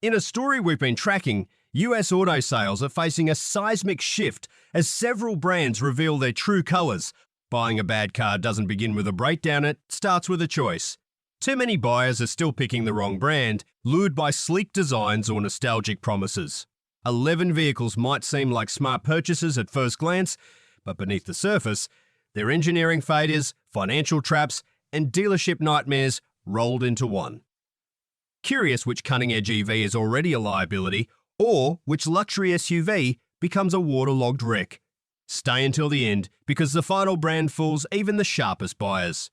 In a story we've been tracking, US auto sales are facing a seismic shift as several brands reveal their true colours. Buying a bad car doesn't begin with a breakdown, it starts with a choice. Too many buyers are still picking the wrong brand, lured by sleek designs or nostalgic promises. 11 vehicles might seem like smart purchases at first glance, but beneath the surface, they're engineering failures, financial traps, and dealership nightmares rolled into one. Curious which cutting-edge EV is already a liability, or which luxury SUV becomes a waterlogged wreck? Stay until the end, because the final brand fools even the sharpest buyers.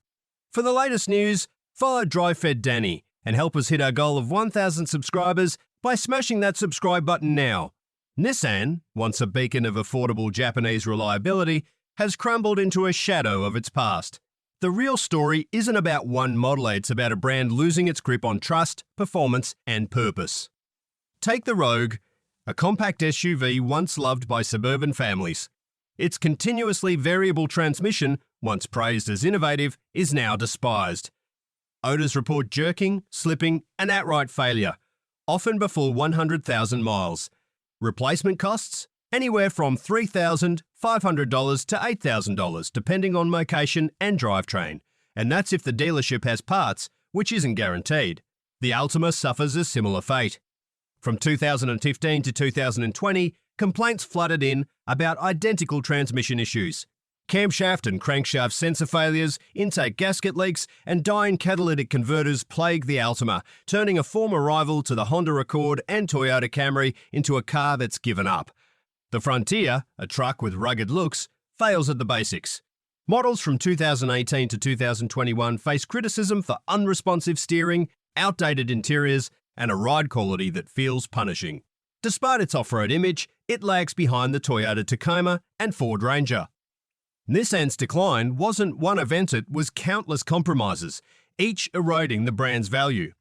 For the latest news, follow DriveFed Danny and help us hit our goal of 1,000 subscribers by smashing that subscribe button now. Nissan, once a beacon of affordable Japanese reliability, has crumbled into a shadow of its past. The real story isn't about one model, it's about a brand losing its grip on trust, performance, and purpose. Take the Rogue, a compact SUV once loved by suburban families. Its continuously variable transmission, once praised as innovative, is now despised. Owners report jerking, slipping, and outright failure, often before 100,000 miles. Replacement costs? Anywhere from $3,500 to $8,000, depending on location and drivetrain. And that's if the dealership has parts, which isn't guaranteed. The Altima suffers a similar fate. From 2015 to 2020, complaints flooded in about identical transmission issues. Camshaft and crankshaft sensor failures, intake gasket leaks, and dying catalytic converters plague the Altima, turning a former rival to the Honda Accord and Toyota Camry into a car that's given up. The Frontier, a truck with rugged looks, fails at the basics. Models from 2018 to 2021 face criticism for unresponsive steering, outdated interiors, and a ride quality that feels punishing. Despite its off-road image, it lags behind the Toyota Tacoma and Ford Ranger. Nissan's decline wasn't one event, it was countless compromises, each eroding the brand's value.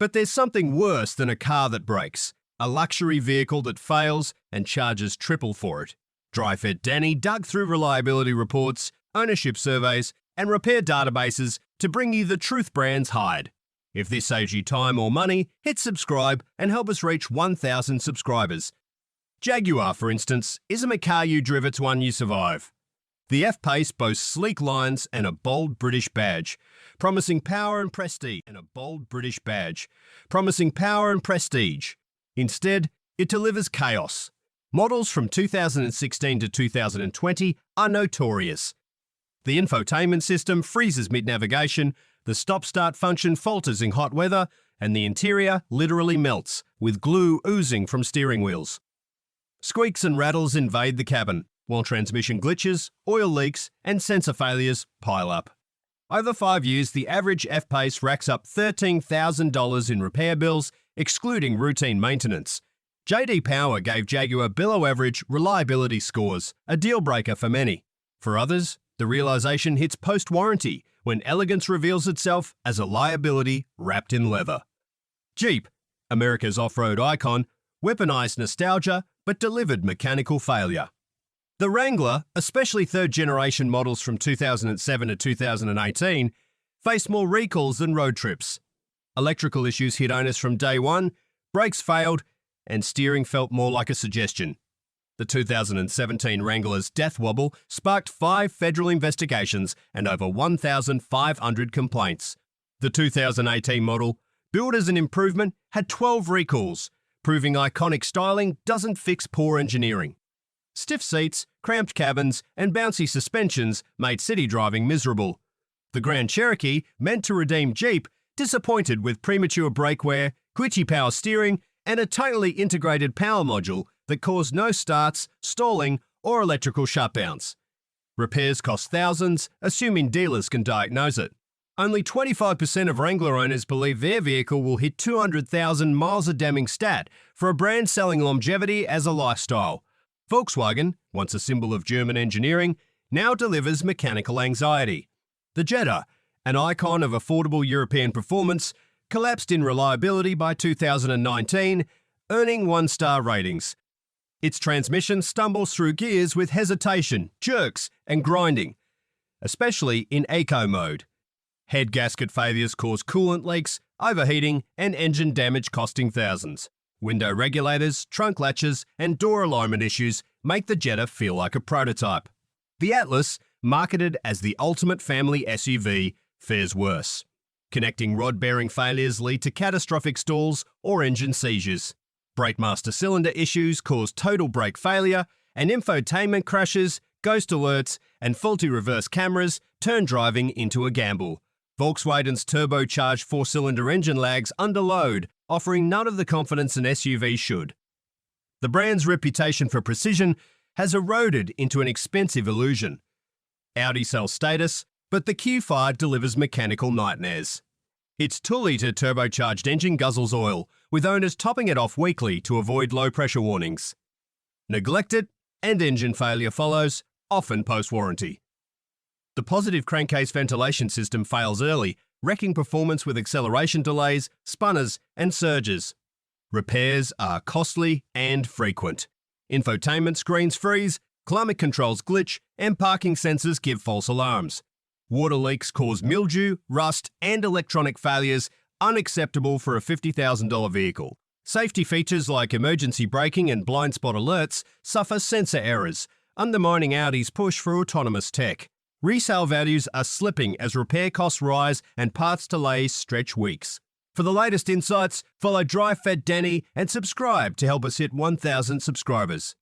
But there's something worse than a car that breaks. A luxury vehicle that fails and charges triple for it. DriveFed Danny dug through reliability reports, ownership surveys, and repair databases to bring you the truth brands hide. If this saves you time or money, hit subscribe and help us reach 1,000 subscribers. Jaguar, for instance, isn't a car you drive, it's one you survive. The F-Pace boasts sleek lines and a bold British badge, promising power and prestige. Instead, it delivers chaos. Models from 2016 to 2020 are notorious. The infotainment system freezes mid-navigation, the stop-start function falters in hot weather, and the interior literally melts, with glue oozing from steering wheels. Squeaks and rattles invade the cabin, while transmission glitches, oil leaks, and sensor failures pile up. Over 5 years, the average F-Pace racks up $13,000 in repair bills, excluding routine maintenance. JD Power gave Jaguar below-average reliability scores, a deal-breaker for many. For others, the realization hits post-warranty, when elegance reveals itself as a liability wrapped in leather. Jeep, America's off-road icon, weaponized nostalgia but delivered mechanical failure. The Wrangler, especially third-generation models from 2007 to 2018, faced more recalls than road trips. Electrical issues hit owners from day one, brakes failed, and steering felt more like a suggestion. The 2017 Wrangler's death wobble sparked 5 federal investigations and over 1,500 complaints. The 2018 model, billed as an improvement, had 12 recalls, proving iconic styling doesn't fix poor engineering. Stiff seats, cramped cabins, and bouncy suspensions made city driving miserable. The Grand Cherokee, meant to redeem Jeep, disappointed with premature brake wear, glitchy power steering, and a tightly integrated power module that caused no starts, stalling, or electrical shutdowns. Repairs cost thousands, assuming dealers can diagnose it. Only 25% of Wrangler owners believe their vehicle will hit 200,000 miles a Deming stat for a brand selling longevity as a lifestyle. Volkswagen, once a symbol of German engineering, now delivers mechanical anxiety. The Jetta, an icon of affordable European performance, collapsed in reliability by 2019, earning 1-star ratings. Its transmission stumbles through gears with hesitation, jerks, and grinding, especially in eco mode. Head gasket failures cause coolant leaks, overheating, and engine damage costing thousands. Window regulators, trunk latches, and door alignment issues make the Jetta feel like a prototype. The Atlas, marketed as the ultimate family SUV, fares worse. Connecting rod-bearing failures lead to catastrophic stalls or engine seizures. Brake master cylinder issues cause total brake failure, and infotainment crashes, ghost alerts, and faulty reverse cameras turn driving into a gamble. Volkswagen's turbocharged four-cylinder engine lags under load, offering none of the confidence an SUV should. The brand's reputation for precision has eroded into an expensive illusion. Audi sells status, but the Q5 delivers mechanical nightmares. Its 2-litre turbocharged engine guzzles oil, with owners topping it off weekly to avoid low-pressure warnings. Neglect it, and engine failure follows, often post-warranty. The positive crankcase ventilation system fails early, wrecking performance with acceleration delays, spunners, and surges. Repairs are costly and frequent. Infotainment screens freeze, climate controls glitch, and parking sensors give false alarms. Water leaks cause mildew, rust, and electronic failures, unacceptable for a $50,000 vehicle. Safety features like emergency braking and blind spot alerts suffer sensor errors, undermining Audi's push for autonomous tech. Resale values are slipping as repair costs rise and parts delays stretch weeks. For the latest insights, follow DriveFed Danny and subscribe to help us hit 1,000 subscribers.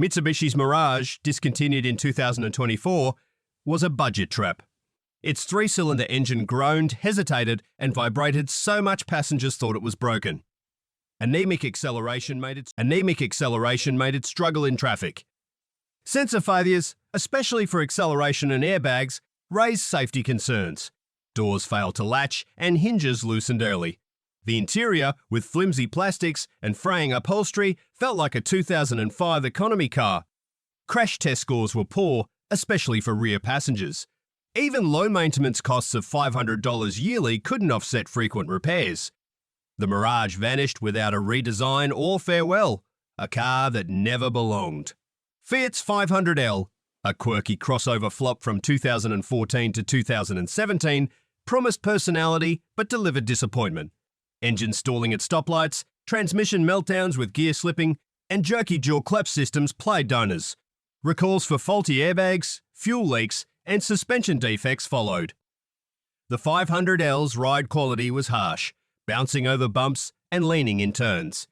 Mitsubishi's Mirage, discontinued in 2024, was a budget trap. Its 3-cylinder engine groaned, hesitated, and vibrated so much passengers thought it was broken. Anemic acceleration made it struggle in traffic. Sensor failures, especially for acceleration and airbags, raised safety concerns. Doors failed to latch and hinges loosened early. The interior, with flimsy plastics and fraying upholstery, felt like a 2005 economy car. Crash test scores were poor, especially for rear passengers. Even low maintenance costs of $500 yearly couldn't offset frequent repairs. The Mirage vanished without a redesign or farewell, a car that never belonged. Fiat's 500L, a quirky crossover flop from 2014 to 2017, promised personality but delivered disappointment. Engine stalling at stoplights, transmission meltdowns with gear slipping, and jerky dual clutch systems played donors. Recalls for faulty airbags, fuel leaks, and suspension defects followed. The 500L's ride quality was harsh, bouncing over bumps and leaning in turns.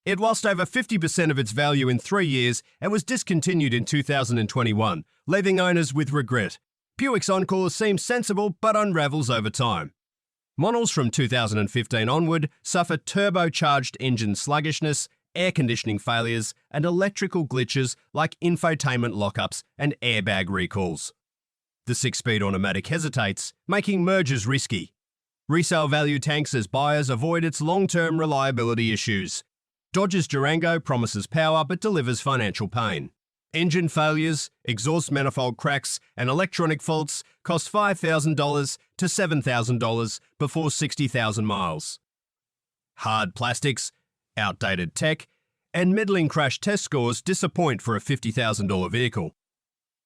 It lost over 50% of its value in 3 years and was discontinued in 2021, leaving owners with regret. Buick's Encore seems sensible but unravels over time. Models from 2015 onward suffer turbocharged engine sluggishness, air conditioning failures, and electrical glitches like infotainment lockups and airbag recalls. The 6-speed automatic hesitates, making mergers risky. Resale value tanks as buyers avoid its long-term reliability issues. Dodge's Durango promises power but delivers financial pain. Engine failures, exhaust manifold cracks, and electronic faults cost $5,000 to $7,000 before 60,000 miles. Hard plastics, outdated tech, and middling crash test scores disappoint for a $50,000 vehicle.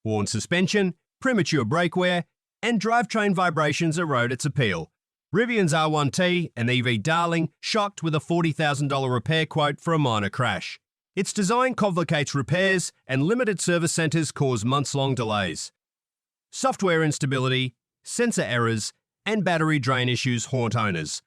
Worn suspension, premature brake wear, and drivetrain vibrations erode its appeal. Rivian's R1T, an EV darling, shocked with a $40,000 repair quote for a minor crash. Its design complicates repairs, and limited service centres cause months-long delays. Software instability, sensor errors, and battery drain issues haunt owners.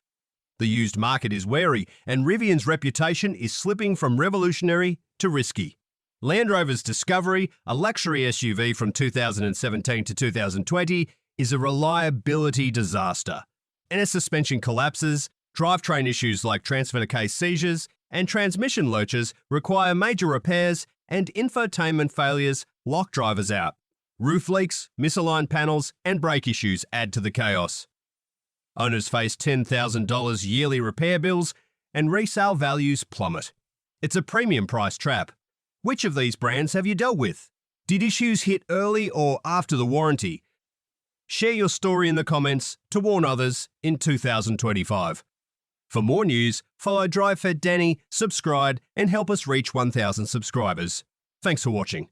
The used market is wary, and Rivian's reputation is slipping from revolutionary to risky. Land Rover's Discovery, a luxury SUV from 2017 to 2020, is a reliability disaster. Inner suspension collapses, drivetrain issues like transfer case seizures, and transmission lurches require major repairs, and infotainment failures lock drivers out. Roof leaks, misaligned panels, and brake issues add to the chaos. Owners face $10,000 yearly repair bills, and resale values plummet. It's a premium price trap. Which of these brands have you dealt with? Did issues hit early or after the warranty? Share your story in the comments to warn others in 2025. For more news, follow DriveFed Danny, subscribe, and help us reach 1,000 subscribers. Thanks for watching.